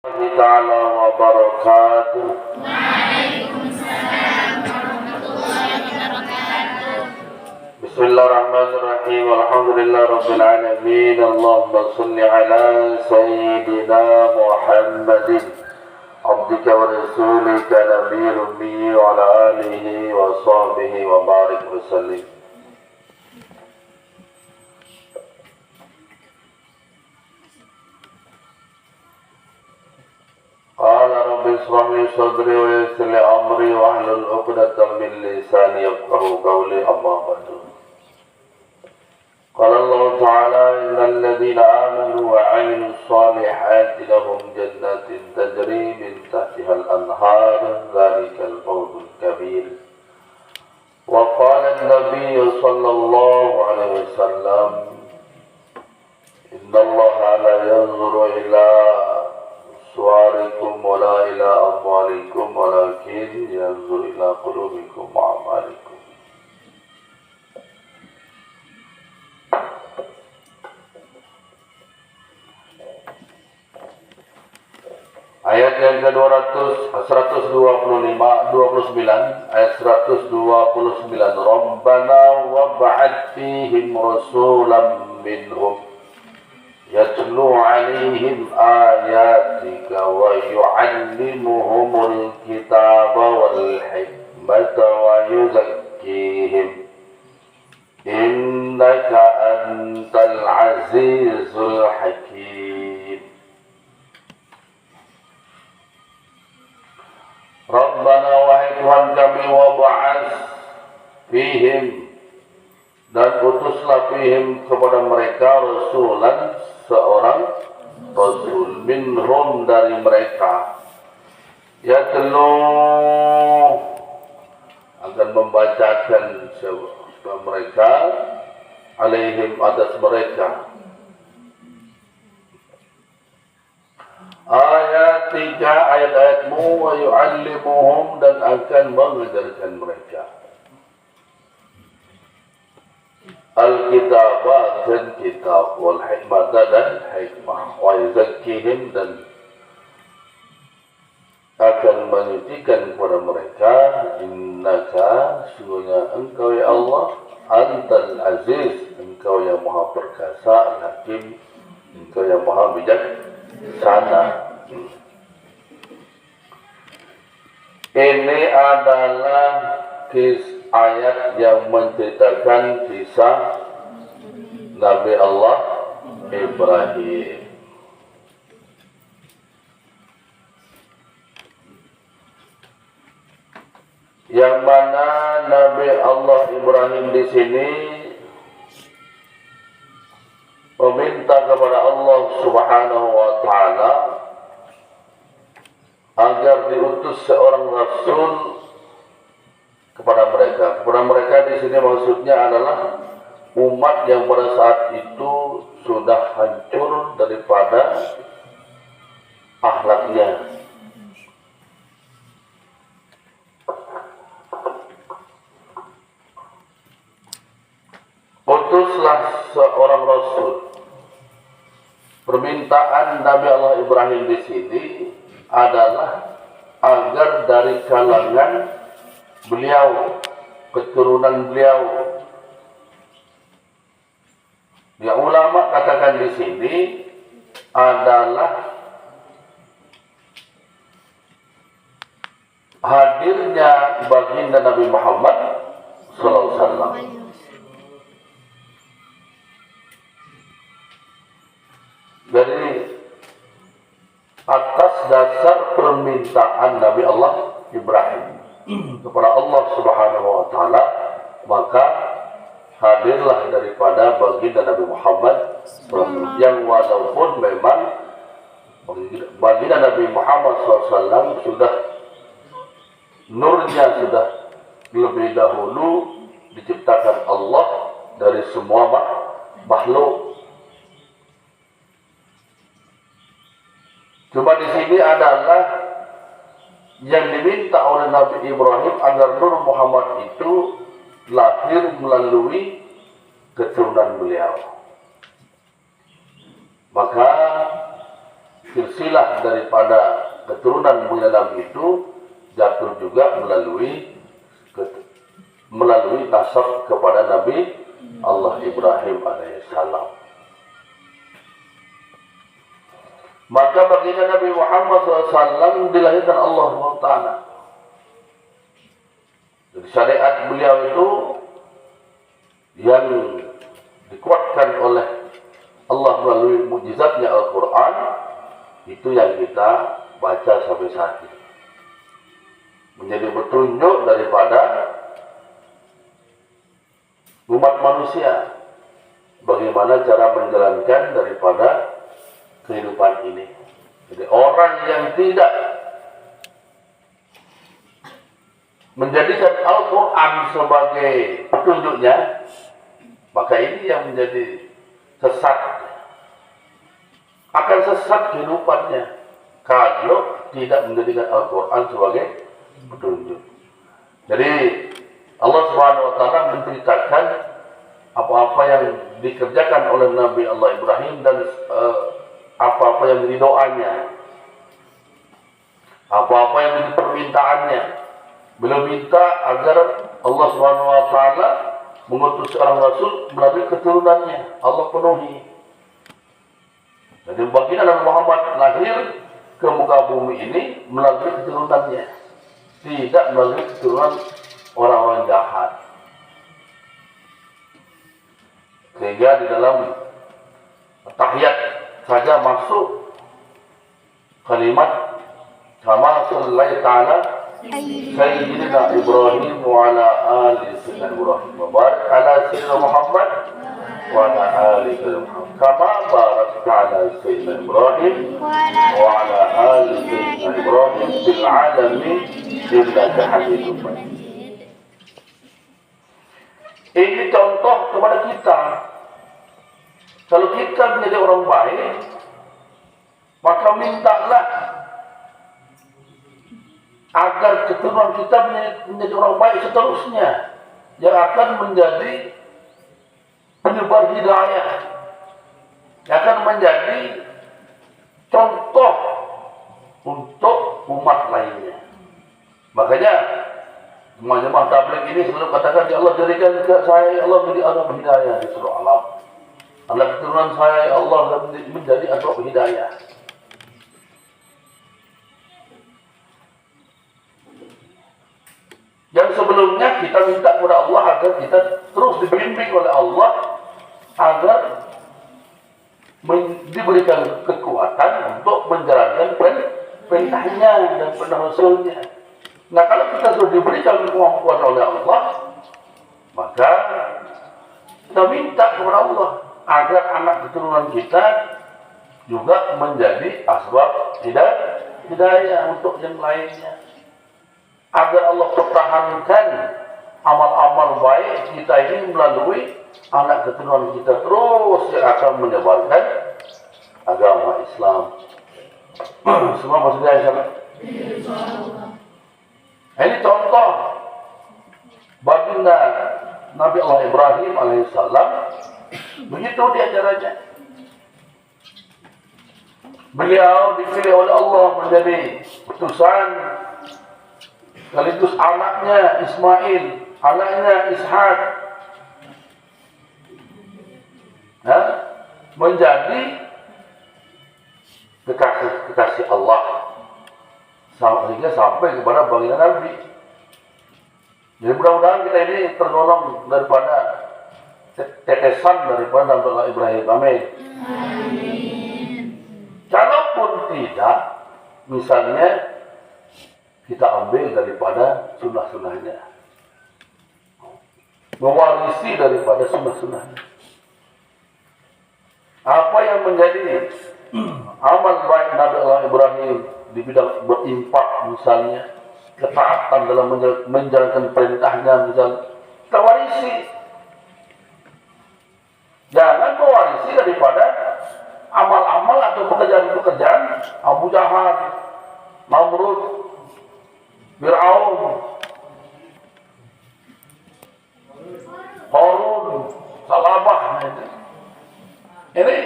Ta'ala wa barakatuh. Waalaikumsalam warahmatullahi wabarakatuh. Bismillahirrahmanirrahim. Alhamdulillah rabbil alamin. Allahumma salli ala sayyidina Muhammadin abdika wa rasulika nabiyil ummi wa ala alihi wa sahbihi wa barik wa sallim. قال رب اشرح لي صدري ويسر لي امري واحلل عقدة من لساني يفقهوا قولي اما بعد. قال الله تعالى ان الذين امنوا وعملوا الصالحات لهم جنات تجري من تحتها الانهار ذلك الفوز الكبير. وقال النبي صلى الله عليه وسلم ان الله لا ينظر الى suarikum wala ila amwalikum walakin yanzur ila qulubikum wa amalikum. Ayat yang ke-129 ayat 129 Rabbana wab'ath fihim rasulan minhum yatlu 'alaihim ayatika wa yu'allimuhumul kitaba wal hikmata wa yuzakkihim innaka antal azizul hakim. Rabbana wahai Tuhan kami wab'ats fihim dan utuslah fihim kepada mereka rasulan seorang rasul minhum dari mereka yatlu akan membacakan kepada mereka alaihim atas mereka ayatika ayat-ayatmu wa yu'allimuhum dan akan mengajarkan mereka Al-Kitabah dan kitab wal hikmah dan hikmah wa yuzakkihim dan akan menyucikan kepada mereka innaka sungguhnya engkau ya Allah antal aziz engkau yang maha perkasa al-hakim engkau yang maha bijaksana. Ini adalah ayat yang menceritakan kisah Nabi Allah Ibrahim. Yang mana Nabi Allah Ibrahim di sini meminta kepada Allah Subhanahu wa taala agar diutus seorang rasul kepada mereka. Kepada mereka di sini maksudnya adalah umat yang pada saat itu sudah hancur daripada akhlaknya. Utuslah seorang rasul. Permintaan Nabi Allah Ibrahim di sini adalah agar dari kalangan beliau, keturunan beliau. Ya, ulama katakan di sini adalah hadirnya baginda Nabi Muhammad SAW. Jadi atas dasar permintaan Nabi Allah Ibrahim kepada Allah Subhanahu wa taala, maka hadirlah daripada baginda Nabi Muhammad yang walaupun memang baginda Nabi Muhammad SAW sudah nurnya sudah lebih dahulu diciptakan Allah dari semua makhluk. Cuma di sini adalah yang diminta oleh Nabi Ibrahim agar Nur Muhammad itu lahir melalui keturunan beliau. Maka silsilah daripada keturunan mulia Nabi itu jatuh juga melalui nasab kepada Nabi Allah Ibrahim alaihissalam. Maka baginda Nabi Muhammad SAW dilahirkan Allah SWT. Jadi syariat beliau itu yang dikuatkan oleh Allah melalui mukjizatnya Al-Quran, itu yang kita baca sampai saat ini. Menjadi petunjuk daripada umat manusia bagaimana cara menjalankan daripada kehidupan ini. Jadi orang yang tidak menjadikan Al-Quran sebagai petunjuknya, maka ini yang menjadi sesat. Akan sesat kehidupannya kalau tidak menjadikan Al-Quran sebagai petunjuk. Jadi Allah Subhanahu wa taala menceritakan apa-apa yang dikerjakan oleh Nabi Allah Ibrahim dan apa-apa yang menjadi doanya, apa-apa yang menjadi permintaannya. Beliau minta agar Allah Subhanahu wa taala mengutus seorang rasul melalui keturunannya, Allah penuhi. Jadi baginda Nabi Muhammad lahir ke muka bumi ini melalui keturunannya, tidak melalui keturunan orang-orang jahat. Sehingga di dalam tahiyat saja masuk kalimat kama sallallahu ta'ala Sayyidina Ibrahim wa ala ali Sayyidina Ibrahim wa barik ala Sayyidina Muhammad wa ala ali Sayyidina Muhammad kama barakta ala Sayyidina Ibrahim wa ala ali Sayyidina Ibrahim fil alamin innaka Hamidum Majid. Ini contoh kepada kita. Kalau kita menjadi orang baik, maka mintalah agar keturunan kita menjadi orang baik seterusnya, yang akan menjadi penyebar hidayah, yang akan menjadi contoh untuk umat lainnya. Makanya jemaah tabligh ini selalu katakan, ya Allah jadikan saya, ya Allah menjadi anak hidayah di seluruh alam. Anak keturunan saya, ya Allah menjadi anak hidayah. Yang sebelumnya kita minta kepada Allah agar kita terus dibimbing oleh Allah, agar diberikan kekuatan untuk menjalankan perintahnya dan perintah Rasulnya. Nah, kalau kita sudah diberikan kemampuan oleh Allah, maka kita minta kepada Allah agar anak keturunan kita juga menjadi asbab hidayah untuk yang lainnya. Agar Allah pertahankan amal-amal baik kita ini melalui anak keturunan kita terus yang akan menyebarkan agama Islam. Semua maksudnya sama. Ini contoh baginda Nabi Allah Ibrahim alaihissalam, begitu diajarannya. Beliau dipilih oleh Allah menjadi utusan, sekaligus anaknya Ismail, anaknya Ishak, menjadi kekasih Allah, sehingga sampai kepada baginda Nabi. Jadi mudah-mudahan kita ini tergolong daripada tetesan daripada Nabi Allah Ibrahim. Amin. Kalaupun tidak, misalnya kita ambil daripada sunnah-sunnahnya, mewarisi daripada sunnah-sunnahnya. Apa yang menjadi amal baik Nabi Allah Ibrahim di bidang berinfak misalnya, ketaatan dalam menjalankan perintahnya misalnya, kita warisi. Jangan mewarisi daripada amal-amal atau pekerjaan-pekerjaan Abu Jahal, Namrud, Fir'aun, Harun, Salabah. Ini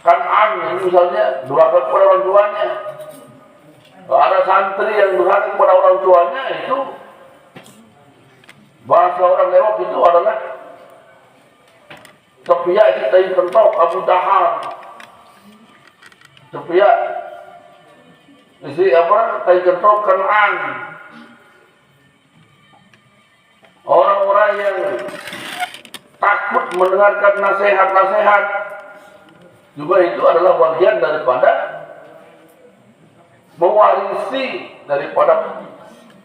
Kan'an misalnya durhaka kepada orang tuanya. Kalau ada santri yang durhaka kepada orang tuanya, itu bahasa orang lewat itu adalah Sofia Sitayi Kentok Abu Dahal. Sofia isi apa? Tayi Kentok Kan'an. Orang-orang yang takut mendengarkan nasihat-nasihat juga itu adalah bagian daripada mewarisi daripada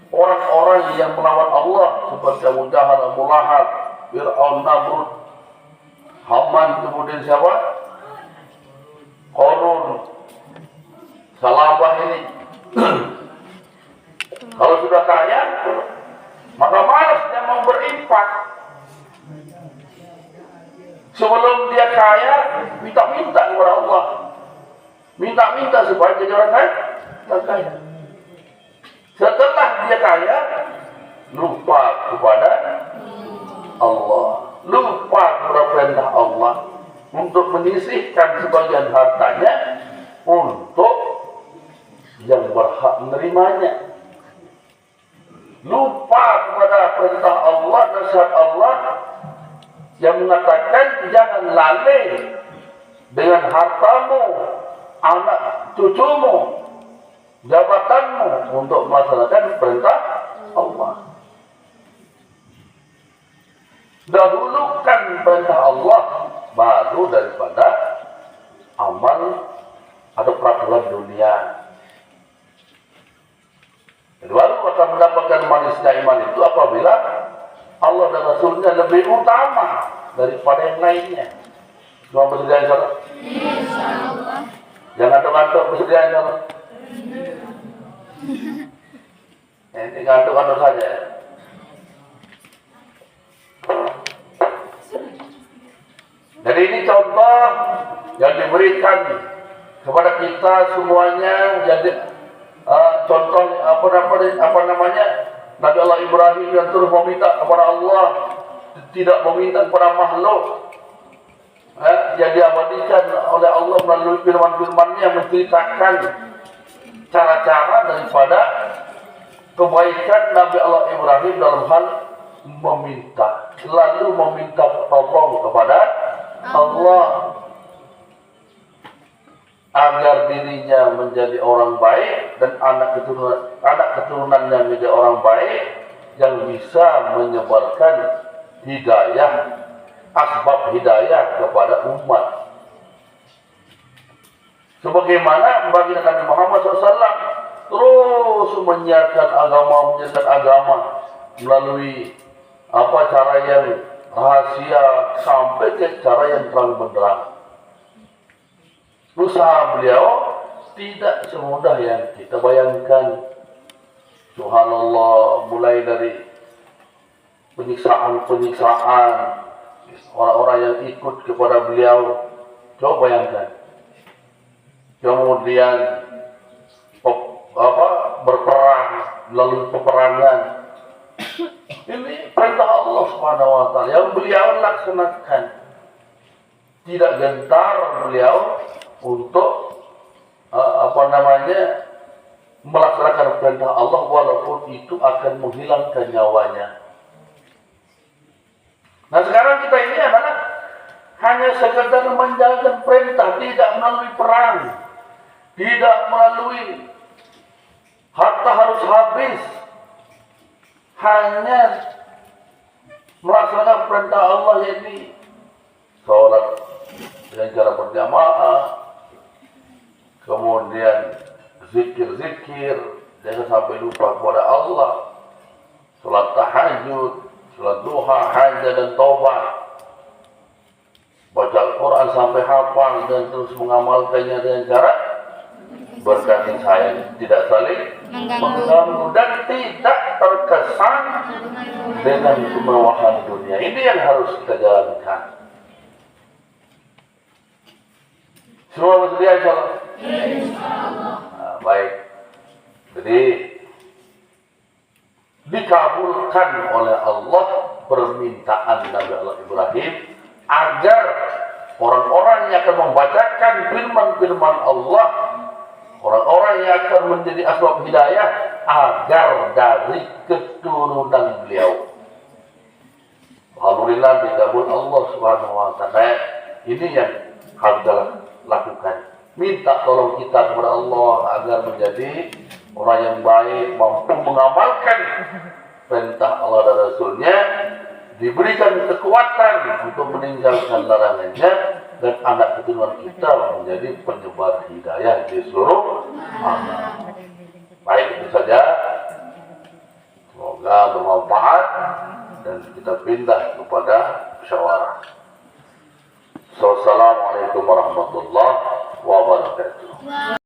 orang-orang yang melawan Allah seperti Abu Jahal, Abu Lahab, Fir'aun, Namrud, Haman, kemudian siapa? Qarun, Salabah ini. Kalau sudah kaya, maka malas dia mau berinfak. Sebelum dia kaya, minta-minta kepada Allah. Minta-minta supaya jadi orang kaya. Setelah dia kaya, lupa kepada Allah. Lupa kepada perintah Allah untuk menyisihkan sebagian hartanya untuk yang berhak menerimanya. Lupa kepada perintah Allah, nasihat Allah yang mengatakan jangan lalai dengan hartamu, anak cucumu, jabatanmu untuk melaksanakan perintah Allah. Dahulukan perintah Allah baru daripada amal atau peraturan dunia. Baru akan mendapatkan manisnya iman itu apabila Allah dan Rasulnya lebih utama daripada yang lainnya. Semua bersedia insyaAllah? InsyaAllah. Jangan ngantuk-ngantuk, bersedia insyaAllah? Ini ngantuk-ngantuk saja. Jadi ini contoh yang diberikan kepada kita semuanya. Jadi contoh apa namanya? Nabi Allah Ibrahim yang terus meminta kepada Allah, tidak meminta kepada makhluk. Yang diabadikan oleh Allah melalui firman-firman-Nya menceritakan cara-cara daripada kebaikan Nabi Allah Ibrahim dalam hal meminta, selalu meminta tolong kepada Allah agar dirinya menjadi orang baik dan anak keturunannya menjadi orang baik yang bisa menyebarkan hidayah, asbab hidayah kepada umat. Sebagaimana baginda Nabi Muhammad SAW terus menyiarkan agama melalui cara yang rahasia sampai ke cara yang terang benderang. Usaha beliau tidak semudah yang kita bayangkan. Subhanallah, mulai dari penyiksaan orang-orang yang ikut kepada beliau. Coba bayangkan. Kemudian berperang melalui peperangan. Ini perintah Allah Subhanahu wa taala yang beliau laksanakan. Tidak gentar beliau untuk melaksanakan perintah Allah walaupun itu akan menghilangkan nyawanya. Nah sekarang kita ini adalah hanya sekedar menjalankan perintah, tidak melalui perang, tidak melalui harta harus habis, hanya melaksanakan perintah Allah, yaitu sholat dengan cara berjamaah, kemudian zikir-zikir, jangan sampai lupa kepada Allah, sholat tahajud, sholat duha, hajat dan taubat, baca Al-Quran sampai hafal dan terus mengamalkannya dengan cara berkasih sayang, tidak saling mengganggu dan tidak terkesan dengan kemewahan dunia. Ini yang harus kita jalankan. Semua bersedia insyaallah? Insyaallah. Nah, baik. Jadi dikabulkan oleh Allah permintaan Nabi Allah Ibrahim agar orang-orang yang akan membacakan firman-firman Allah, orang-orang yang akan menjadi asbab hidayah agar dari keturunan beliau. Alhamdulillah dikabul Allah Subhanahu wa taala. Ini yang harus kita lakukan. Minta tolong kita kepada Allah agar menjadi orang yang baik, mampu mengamalkan perintah Allah dan Rasulnya, diberikan kekuatan untuk meninggalkan larangannya, dan anak keturunan kita menjadi penyebar hidayah di seluruh alam. Baik, itu saja. Semoga bermanfaat dan kita pindah kepada musyawarah. Assalamualaikum warahmatullahi wabarakatuh.